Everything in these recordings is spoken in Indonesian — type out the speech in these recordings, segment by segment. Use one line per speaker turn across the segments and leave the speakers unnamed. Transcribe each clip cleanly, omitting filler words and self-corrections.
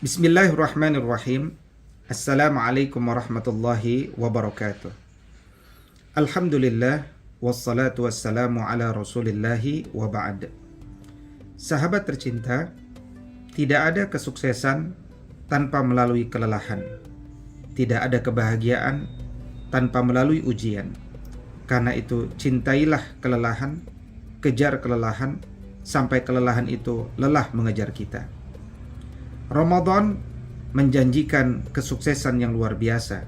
Bismillahirrahmanirrahim. Assalamualaikum warahmatullahi wabarakatuh. Alhamdulillah wassalatu wassalamu ala rasulillahi wa ba'd. Sahabat tercinta, tidak ada kesuksesan tanpa melalui kelelahan. Tidak ada kebahagiaan tanpa melalui ujian. Karena itu cintailah kelelahan, kejar kelelahan, sampai kelelahan itu lelah mengejar kita. Ramadan menjanjikan kesuksesan yang luar biasa.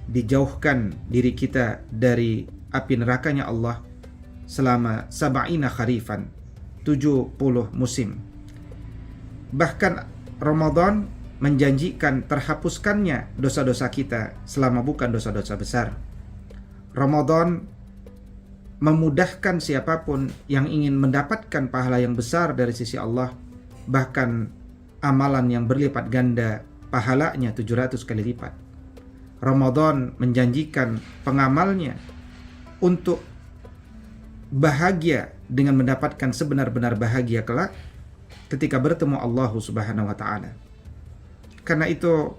Dijauhkan diri kita dari api nerakanya Allah selama sab'ina kharifan, 70 musim. Bahkan Ramadan menjanjikan terhapuskannya dosa-dosa kita selama bukan dosa-dosa besar. Ramadan memudahkan siapapun yang ingin mendapatkan pahala yang besar dari sisi Allah, bahkan amalan yang berlipat ganda pahalanya 700 kali lipat. Ramadan menjanjikan pengamalnya untuk bahagia dengan mendapatkan sebenar-benar bahagia kelak ketika bertemu Allah Subhanahu wa taala. Karena itu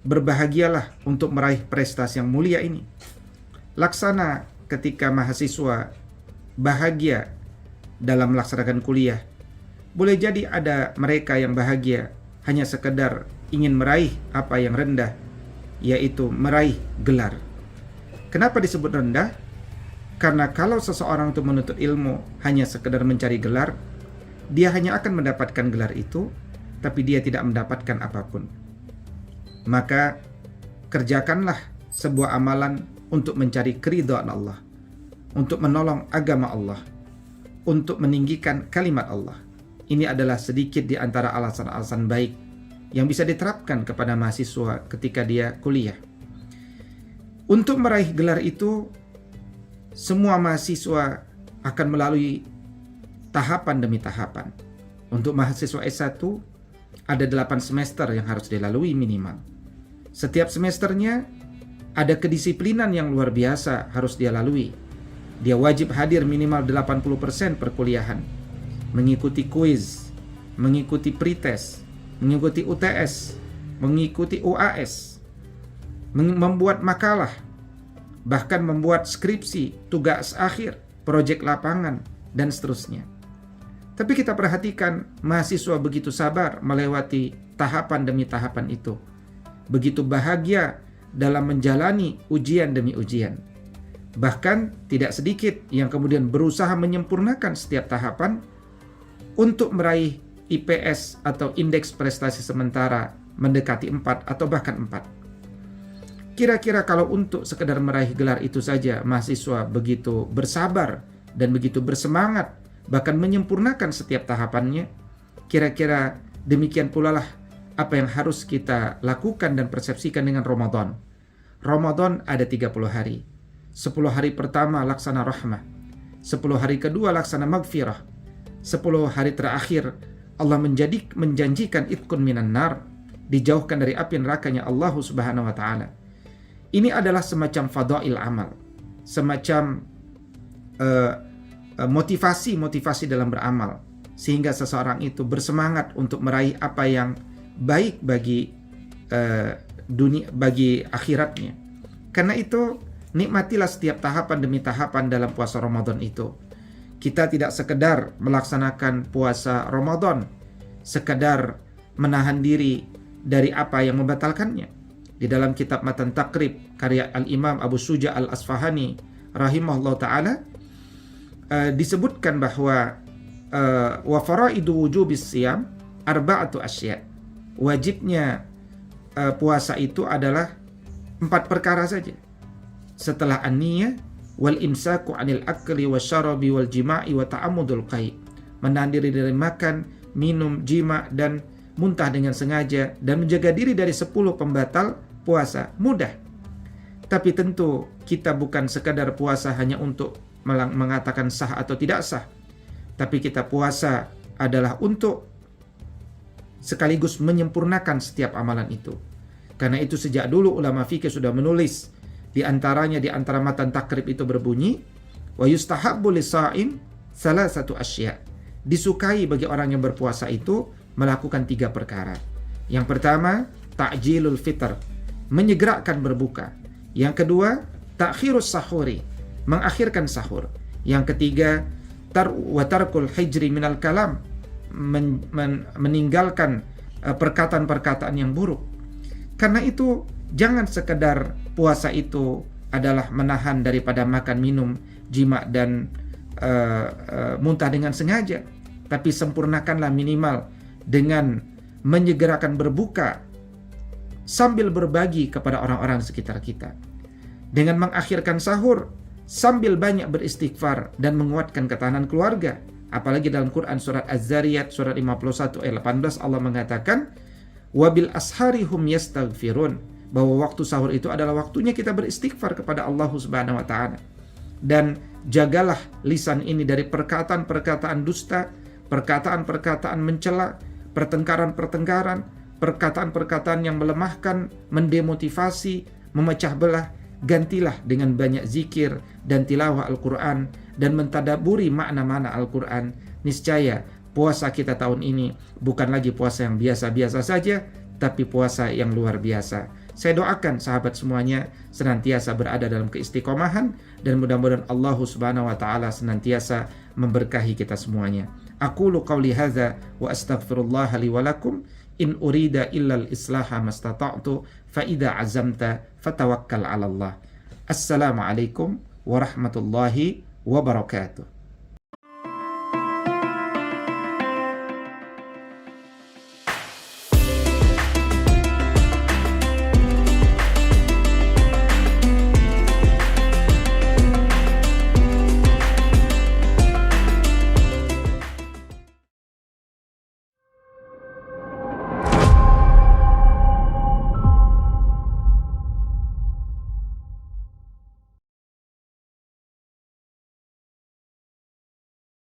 berbahagialah untuk meraih prestasi yang mulia ini. Laksana ketika mahasiswa bahagia dalam melaksanakan kuliah. Boleh jadi ada mereka yang bahagia hanya sekedar ingin meraih apa yang rendah, yaitu meraih gelar. Kenapa disebut rendah? Karena kalau seseorang itu menuntut ilmu hanya sekedar mencari gelar, dia hanya akan mendapatkan gelar itu, tapi dia tidak mendapatkan apapun. Maka kerjakanlah sebuah amalan untuk mencari keridhaan Allah, untuk menolong agama Allah, untuk meninggikan kalimat Allah. Ini adalah sedikit di antara alasan-alasan baik yang bisa diterapkan kepada mahasiswa ketika dia kuliah. Untuk meraih gelar itu, semua mahasiswa akan melalui tahapan demi tahapan. Untuk mahasiswa S1, ada 8 semester yang harus dilalui minimal. Setiap semesternya, ada kedisiplinan yang luar biasa harus dia lalui. Dia wajib hadir minimal 80% perkuliahan. Mengikuti kuis, mengikuti pretest, mengikuti UTS, mengikuti UAS, membuat makalah, bahkan membuat skripsi, tugas akhir, proyek lapangan, dan seterusnya. Tapi kita perhatikan, mahasiswa begitu sabar melewati tahapan demi tahapan itu. Begitu bahagia dalam menjalani ujian demi ujian. Bahkan tidak sedikit yang kemudian berusaha menyempurnakan setiap tahapan untuk meraih IPS atau indeks prestasi sementara mendekati 4 atau bahkan 4. Kira-kira kalau untuk sekedar meraih gelar itu saja mahasiswa begitu bersabar dan begitu bersemangat bahkan menyempurnakan setiap tahapannya, kira-kira demikian pula lah apa yang harus kita lakukan dan persepsikan dengan Ramadan. Ramadan ada 30 hari. 10 hari pertama laksana rahmah, 10 hari kedua laksana maghfirah, 10 hari terakhir Allah menjanjikan itkun minan nar, dijauhkan dari api nerakanya Allah Subhanahu wa taala. Ini adalah semacam fadail amal, semacam motivasi dalam beramal, sehingga seseorang itu bersemangat untuk meraih apa yang baik bagi dunia, bagi akhiratnya. Karena itu nikmatilah setiap tahapan demi tahapan dalam puasa Ramadan itu. Kita tidak sekedar melaksanakan puasa Ramadan, sekedar menahan diri dari apa yang membatalkannya. Di dalam kitab Matan Takrib karya Al-Imam Abu Suja Al-Asfahani rahimahullah ta'ala disebutkan bahwa wa faraidu wujubis siyam arba'atu asya'. Wajibnya puasa itu adalah 4 perkara saja. Setelah an-niyah wal imsaku 'anil akli wasyarabi wal jima'i wa ta'ammudul qai'. Menahan diri dari makan, minum, jima dan muntah dengan sengaja, dan menjaga diri dari 10 pembatal puasa. Mudah. Tapi tentu kita bukan sekadar puasa hanya untuk mengatakan sah atau tidak sah. Tapi kita puasa adalah untuk sekaligus menyempurnakan setiap amalan itu. Karena itu sejak dulu ulama fikih sudah menulis, di antaranya di antara matan takrib itu berbunyi, wa yustahabbu lis-sha'im salasatu asya'. Disukai bagi orang yang berpuasa itu melakukan 3 perkara. Yang pertama, ta'jilul fitr, menyegerakan berbuka. Yang kedua, ta'khirus sahuri, mengakhirkan sahur. Yang ketiga, tarkul hijri minal kalam, meninggalkan perkataan-perkataan yang buruk. Karena itu, jangan sekedar puasa itu adalah menahan daripada makan, minum, jima, dan muntah dengan sengaja. Tapi sempurnakanlah minimal dengan menyegerakan berbuka sambil berbagi kepada orang-orang di sekitar kita. Dengan mengakhirkan sahur sambil banyak beristighfar dan menguatkan ketahanan keluarga. Apalagi dalam Quran surat Az-Zariyat surat 51 ayat 18 Allah mengatakan, wabil ashari hum yastaghfirun, bahwa waktu sahur itu adalah waktunya kita beristighfar kepada Allah Subhanahu wa taala. Dan jagalah lisan ini dari perkataan-perkataan dusta, perkataan-perkataan mencela, pertengkaran-pertengkaran, perkataan-perkataan yang melemahkan, mendemotivasi, memecah belah. Gantilah dengan banyak zikir dan tilawah Al-Quran dan mentadaburi makna-makna Al-Quran. Niscaya puasa kita tahun ini bukan lagi puasa yang biasa-biasa saja, tapi puasa yang luar biasa. Saya doakan sahabat semuanya senantiasa berada dalam keistiqomahan, dan mudah-mudahan Allah Subhanahu wa taala senantiasa memberkahi kita semuanya. Aqulu qauli hadza wa astaghfirullah li wa lakum, in urida illa al-islaha mastata'tu, fa idza azamta fatawakkal 'ala Allah. Assalamualaikum warahmatullahi wabarakatuh.